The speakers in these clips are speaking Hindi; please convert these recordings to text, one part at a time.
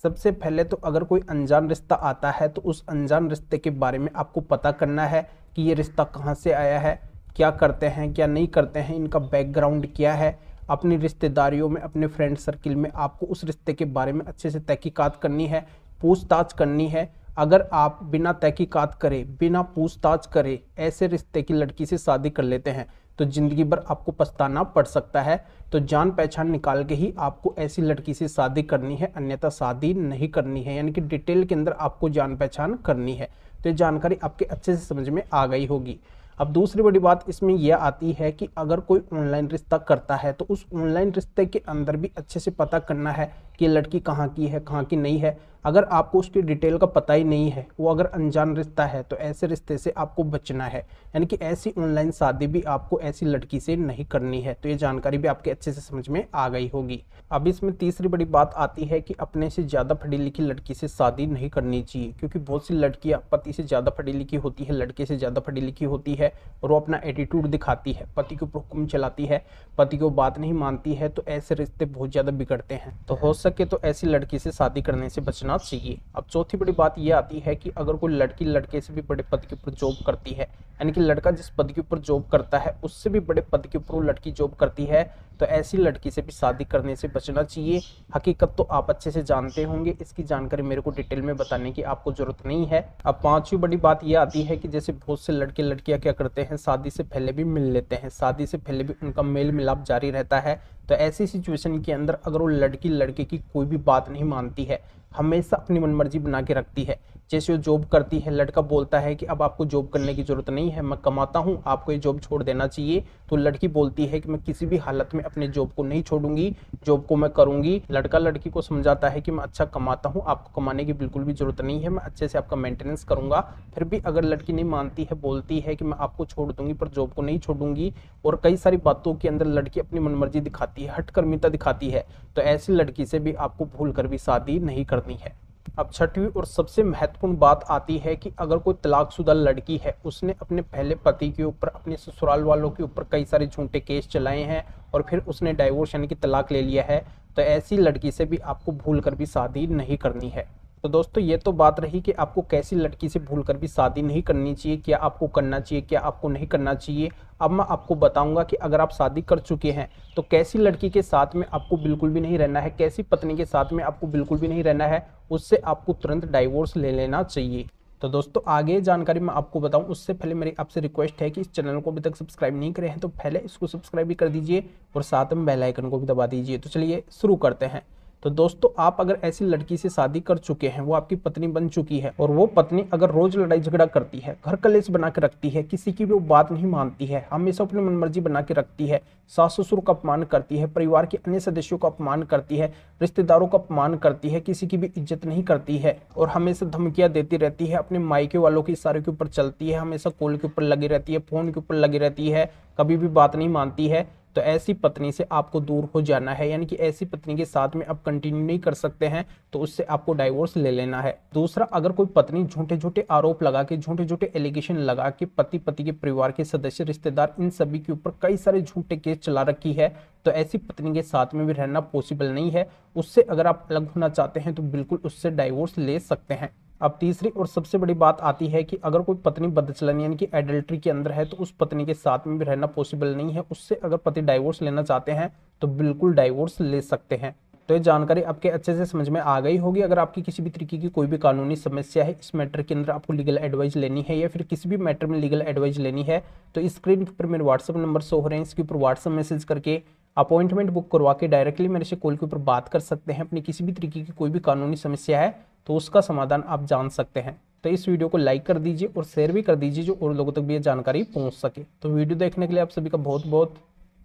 सबसे पहले तो अगर कोई अनजान रिश्ता आता है तो उस अनजान रिश्ते के बारे में आपको पता करना है कि ये रिश्ता कहाँ से आया है, क्या करते हैं क्या नहीं करते हैं, इनका बैकग्राउंड क्या है। अपनी रिश्तेदारियों में, अपने फ्रेंड सर्किल में आपको उस रिश्ते के बारे में अच्छे से तहकीकात करनी है, पूछताछ करनी है। अगर आप बिना तहकीकात करे, बिना पूछताछ करे ऐसे रिश्ते की लड़की से शादी कर लेते हैं तो ज़िंदगी भर आपको पछताना पड़ सकता है। तो जान पहचान निकाल के ही आपको ऐसी लड़की से शादी करनी है, अन्यथा शादी नहीं करनी है। यानी कि डिटेल के अंदर आपको जान पहचान करनी है। तो ये जानकारी आपके अच्छे से समझ में आ गई होगी। अब दूसरी बड़ी बात इसमें यह आती है कि अगर कोई ऑनलाइन रिश्ता करता है तो उस ऑनलाइन रिश्ते के अंदर भी अच्छे से पता करना है कि लड़की कहाँ की है, कहाँ की नहीं है। अगर आपको उसकी डिटेल का पता ही नहीं है, वो अगर अनजान रिश्ता है, तो ऐसे रिश्ते से आपको बचना है। यानी कि ऐसी ऑनलाइन शादी भी आपको ऐसी लड़की से नहीं करनी है। तो ये जानकारी भी आपके अच्छे से समझ में आ गई होगी। अब इसमें तीसरी बड़ी बात आती है कि अपने से ज़्यादा पढ़ी लिखी लड़की से शादी नहीं करनी चाहिए, क्योंकि बहुत सी लड़कियां पति से ज़्यादा पढ़ी लिखी होती है, लड़के से ज़्यादा पढ़ी लिखी होती है और वो अपना एटीट्यूड दिखाती है, पति के ऊपर हुक्म चलाती है, पति को बात नहीं मानती है। तो ऐसे रिश्ते बहुत ज़्यादा बिगड़ते हैं। तो हो सके तो ऐसी लड़की से शादी करने से बचना चाहिए। अब चौथी बड़ी बात यह आती है कि अगर कोई लड़की लड़के से भी बड़े पद के ऊपर जॉब करती है, यानी कि लड़का जिस पद के ऊपर जॉब करता है उससे भी बड़े पद के ऊपर वो लड़की जॉब करती है, तो ऐसी लड़की से भी शादी करने से बचना चाहिए। हकीकत तो आप अच्छे से जानते होंगे, इसकी जानकारी मेरे को डिटेल में बताने की आपको जरूरत नहीं है। अब पांचवी बड़ी बात यह आती है कि जैसे बहुत से लड़के लड़कियां क्या करते हैं, शादी से पहले भी मिल लेते हैं, शादी से पहले भी उनका मेल मिलाप जारी रहता है। तो ऐसी सिचुएशन के अंदर अगर वो लड़की लड़के की कोई भी बात नहीं मानती है, हमेशा अपनी मनमर्जी बना के रखती है, जैसे वो जॉब करती है, लड़का बोलता है कि अब आपको जॉब करने की जरूरत नहीं है, मैं कमाता हूँ, आपको ये जॉब छोड़ देना चाहिए, तो लड़की बोलती है कि मैं किसी भी हालत में अपने जॉब को नहीं छोड़ूंगी, जॉब को मैं करूंगी। लड़का लड़की को समझाता है कि मैं अच्छा कमाता हूँ, आपको कमाने की बिल्कुल भी जरूरत नहीं है, मैं अच्छे से आपका मेंटेनेंस करूंगा। फिर भी अगर लड़की नहीं मानती है, बोलती है कि मैं आपको छोड़ दूंगी पर जॉब को नहीं छोड़ूंगी, और कई सारी बातों के अंदर लड़की अपनी मनमर्जी दिखाती है, हठकर्मिता दिखाती है, तो ऐसी लड़की से भी आपको भूल कर भी शादी नहीं करनी है। अब छठवीं और सबसे महत्वपूर्ण बात आती है कि अगर कोई तलाकशुदा लड़की है, उसने अपने पहले पति के ऊपर, अपने ससुराल वालों के ऊपर कई सारे झूठे केस चलाए हैं और फिर उसने डाइवोर्स यानी कि तलाक ले लिया है, तो ऐसी लड़की से भी आपको भूल कर भी शादी नहीं करनी है। तो दोस्तों ये तो बात रही कि आपको कैसी लड़की से भूल कर भी शादी नहीं करनी चाहिए, क्या आपको करना चाहिए, क्या आपको नहीं करना चाहिए। अब मैं आपको बताऊंगा कि अगर आप शादी कर चुके हैं तो कैसी लड़की के साथ में आपको बिल्कुल भी नहीं रहना है, कैसी पत्नी के साथ में आपको बिल्कुल भी नहीं रहना है, उससे आपको तुरंत डाइवोर्स ले लेना चाहिए। तो दोस्तों आगे जानकारी मैं आपको बताऊं उससे पहले मेरी आपसे रिक्वेस्ट है कि इस चैनल को अभी तक सब्सक्राइब नहीं करे हैं तो पहले इसको सब्सक्राइब भी कर दीजिए और साथ में बेल आइकन को भी दबा दीजिए। तो चलिए शुरू करते हैं। तो दोस्तों आप अगर ऐसी लड़की से शादी कर चुके हैं, वो आपकी पत्नी बन चुकी है, और वो पत्नी अगर रोज लड़ाई झगड़ा करती है, घर कलेश बना के रखती है, किसी की भी वो बात नहीं मानती है, हमेशा अपनी मनमर्जी बना के रखती है, सास ससुर का अपमान करती है, परिवार के अन्य सदस्यों का अपमान करती है, रिश्तेदारों का अपमान करती है, किसी की भी इज्जत नहीं करती है और हमेशा धमकियां देती रहती है, अपने मायके वालों के इशारे के ऊपर चलती है, हमेशा कॉल के ऊपर लगी रहती है, फोन के ऊपर लगी रहती है, कभी भी बात नहीं मानती है, तो ऐसी पत्नी से आपको दूर हो जाना है। यानी कि ऐसी पत्नी के साथ में आप कंटिन्यू नहीं कर सकते हैं, तो उससे आपको डाइवोर्स ले लेना है। दूसरा, अगर कोई पत्नी झूठे झूठे आरोप लगा के, झूठे झूठे एलिगेशन लगा के पति के परिवार के सदस्य, रिश्तेदार, इन सभी के ऊपर कई सारे झूठे केस चला रखी है, तो ऐसी पत्नी के साथ में भी रहना पॉसिबल नहीं है। उससे अगर आप अलग होना चाहते हैं तो बिल्कुल उससे डाइवोर्स ले सकते हैं। अब तीसरी और सबसे बड़ी बात आती है कि अगर कोई पत्नी बदचलन यानी कि एडल्ट्री के अंदर है तो उस पत्नी के साथ में भी रहना पॉसिबल नहीं है। उससे अगर पति डाइवोर्स लेना चाहते हैं तो बिल्कुल डाइवोर्स ले सकते हैं। तो ये जानकारी आपके अच्छे से समझ में आ गई होगी। अगर आपकी किसी भी तरीके की कोई भी कानूनी समस्या है, इस मैटर के अंदर आपको लीगल एडवाइस लेनी है या फिर किसी भी मैटर में लीगल एडवाइस लेनी है, तो स्क्रीन के ऊपर मेरे व्हाट्सअप नंबर शो हो रहे हैं, इसके ऊपर व्हाट्सअप मैसेज करके अपॉइंटमेंट बुक करवा के डायरेक्टली मेरे से कॉल के ऊपर बात कर सकते हैं। अपनी किसी भी तरीके की कोई भी कानूनी समस्या है तो उसका समाधान आप जान सकते हैं। तो इस वीडियो को लाइक कर दीजिए और शेयर भी कर दीजिए जो और लोगों तक भी ये जानकारी पहुंच सके। तो वीडियो देखने के लिए आप सभी का बहुत बहुत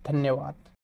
धन्यवाद।